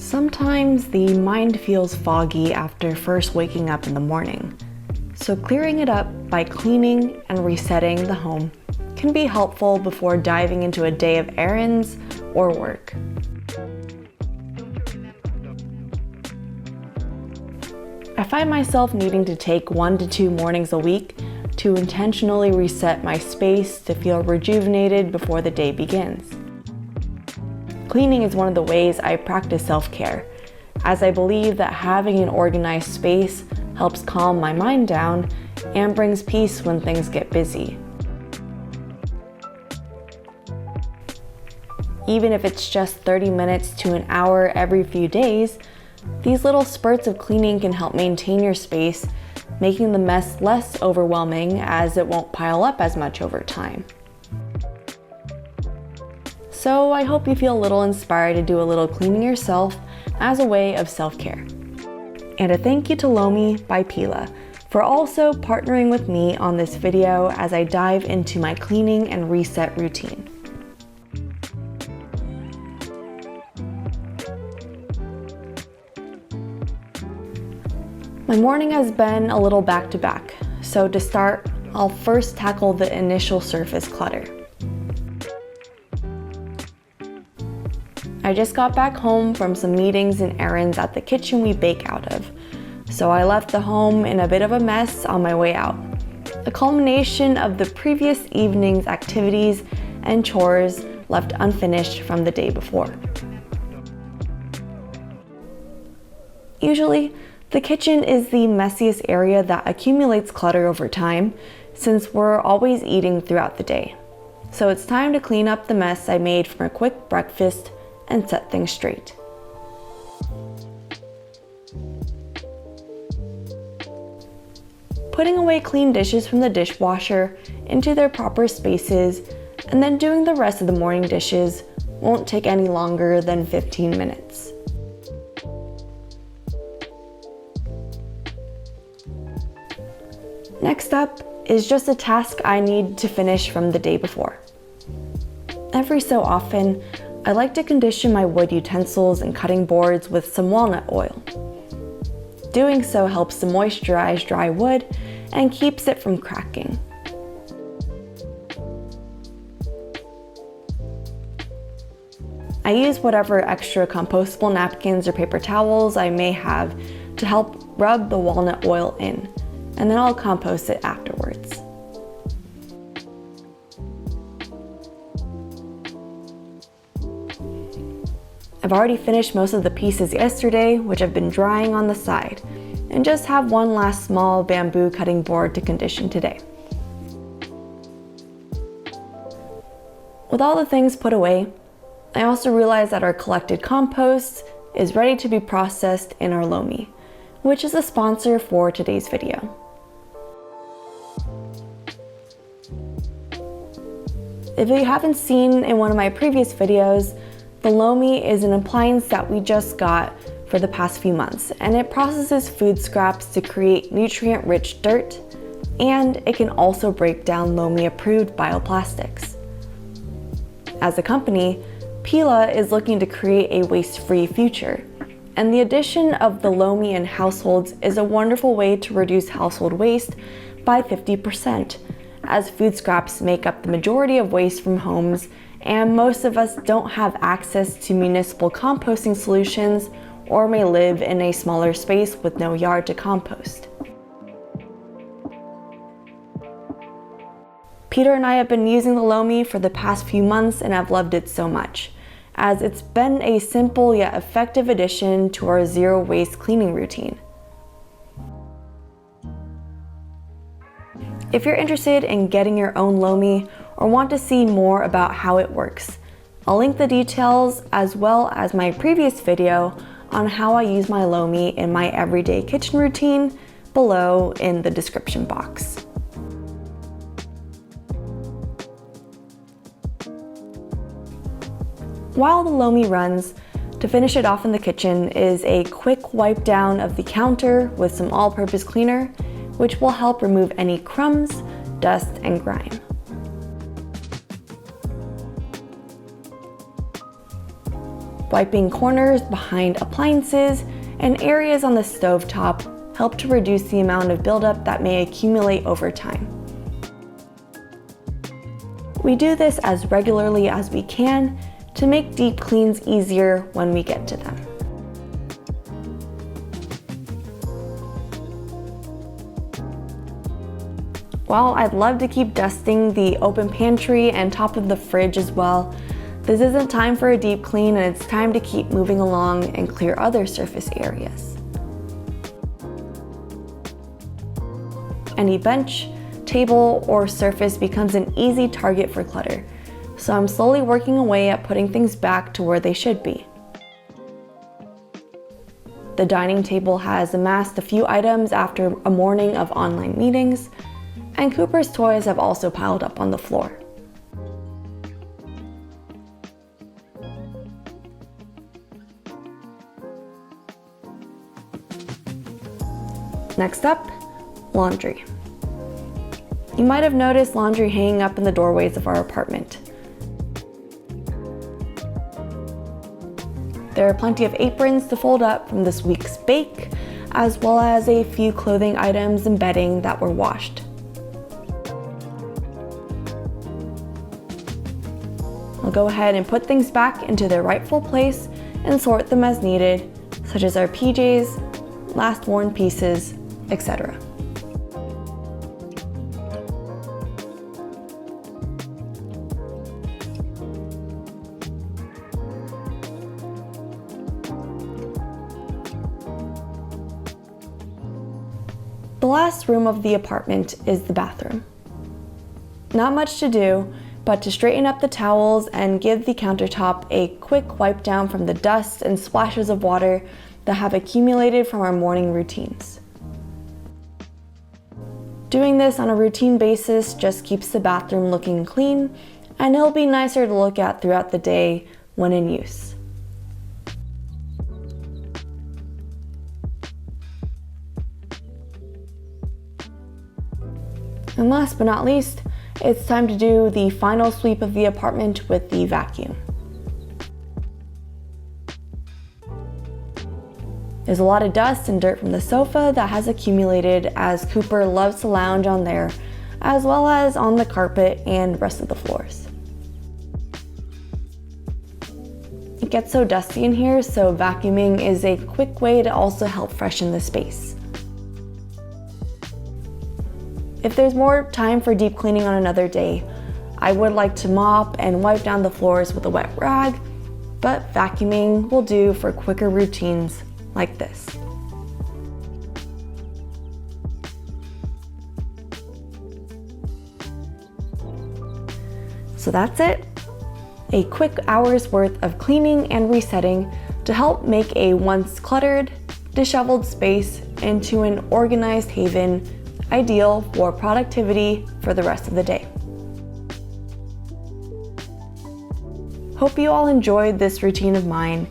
Sometimes the mind feels foggy after first waking up in the morning, so clearing it up by cleaning and resetting the home can be helpful before diving into a day of errands or work. I find myself needing to take 1 to 2 mornings a week to intentionally reset my space to feel rejuvenated before the day begins. Cleaning is one of the ways I practice self-care, as I believe that having an organized space helps calm my mind down and brings peace when things get busy. Even if it's just 30 minutes to an hour every few days, these little spurts of cleaning can help maintain your space, making the mess less overwhelming as it won't pile up as much over time. So I hope you feel a little inspired to do a little cleaning yourself as a way of self-care. And a thank you to Lomi by Pila for also partnering with me on this video as I dive into my cleaning and reset routine. My morning has been a little back-to-back, so to start, I'll first tackle the initial surface clutter. I just got back home from some meetings and errands at the kitchen we bake out of, so I left the home in a bit of a mess on my way out. A culmination of the previous evening's activities and chores left unfinished from the day before. Usually, the kitchen is the messiest area that accumulates clutter over time, since we're always eating throughout the day. So it's time to clean up the mess I made from a quick breakfast and set things straight. Putting away clean dishes from the dishwasher into their proper spaces and then doing the rest of the morning dishes won't take any longer than 15 minutes. Next up is just a task I need to finish from the day before. Every so often, I like to condition my wood utensils and cutting boards with some walnut oil. Doing so helps to moisturize dry wood and keeps it from cracking. I use whatever extra compostable napkins or paper towels I may have to help rub the walnut oil in, and then I'll compost it afterwards. I've already finished most of the pieces yesterday, which have been drying on the side, and just have one last small bamboo cutting board to condition today. With all the things put away, I also realized that our collected compost is ready to be processed in our Lomi, which is a sponsor for today's video. If you haven't seen in one of my previous videos, the Lomi is an appliance that we just got for the past few months, and it processes food scraps to create nutrient-rich dirt, and it can also break down Lomi-approved bioplastics. As a company, Pila is looking to create a waste-free future, and the addition of the Lomi in households is a wonderful way to reduce household waste by 50%, as food scraps make up the majority of waste from homes, and most of us don't have access to municipal composting solutions or may live in a smaller space with no yard to compost. Peter and I have been using the Lomi for the past few months and have loved it so much, as it's been a simple yet effective addition to our zero waste cleaning routine. If you're interested in getting your own Lomi or want to see more about how it works, I'll link the details as well as my previous video on how I use my Lomi in my everyday kitchen routine below in the description box. While the Lomi runs, to finish it off in the kitchen is a quick wipe down of the counter with some all-purpose cleaner, which will help remove any crumbs, dust, and grime. Wiping corners behind appliances and areas on the stovetop help to reduce the amount of buildup that may accumulate over time. We do this as regularly as we can to make deep cleans easier when we get to them. While I'd love to keep dusting the open pantry and top of the fridge as well, this isn't time for a deep clean, and it's time to keep moving along and clear other surface areas. Any bench, table, or surface becomes an easy target for clutter, so I'm slowly working away at putting things back to where they should be. The dining table has amassed a few items after a morning of online meetings, and Cooper's toys have also piled up on the floor. Next up, laundry. You might have noticed laundry hanging up in the doorways of our apartment. There are plenty of aprons to fold up from this week's bake, as well as a few clothing items and bedding that were washed. I'll go ahead and put things back into their rightful place and sort them as needed, such as our PJs, last worn pieces, etc. The last room of the apartment is the bathroom. Not much to do, but to straighten up the towels and give the countertop a quick wipe down from the dust and splashes of water that have accumulated from our morning routines. Doing this on a routine basis just keeps the bathroom looking clean, and it'll be nicer to look at throughout the day when in use. And last but not least, it's time to do the final sweep of the apartment with the vacuum. There's a lot of dust and dirt from the sofa that has accumulated, as Cooper loves to lounge on there, as well as on the carpet and rest of the floors. It gets so dusty in here, so vacuuming is a quick way to also help freshen the space. If there's more time for deep cleaning on another day, I would like to mop and wipe down the floors with a wet rag, but vacuuming will do for quicker routines like this. So that's it. A quick hour's worth of cleaning and resetting to help make a once cluttered, disheveled space into an organized haven, ideal for productivity for the rest of the day. Hope you all enjoyed this routine of mine,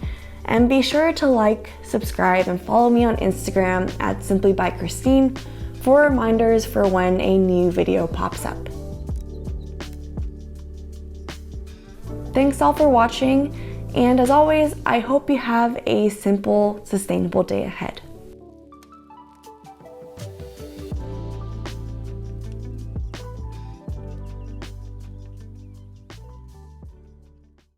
and be sure to like, subscribe, and follow me on Instagram at simplybychristine for reminders for when a new video pops up. Thanks all for watching, and as always, I hope you have a simple, sustainable day ahead.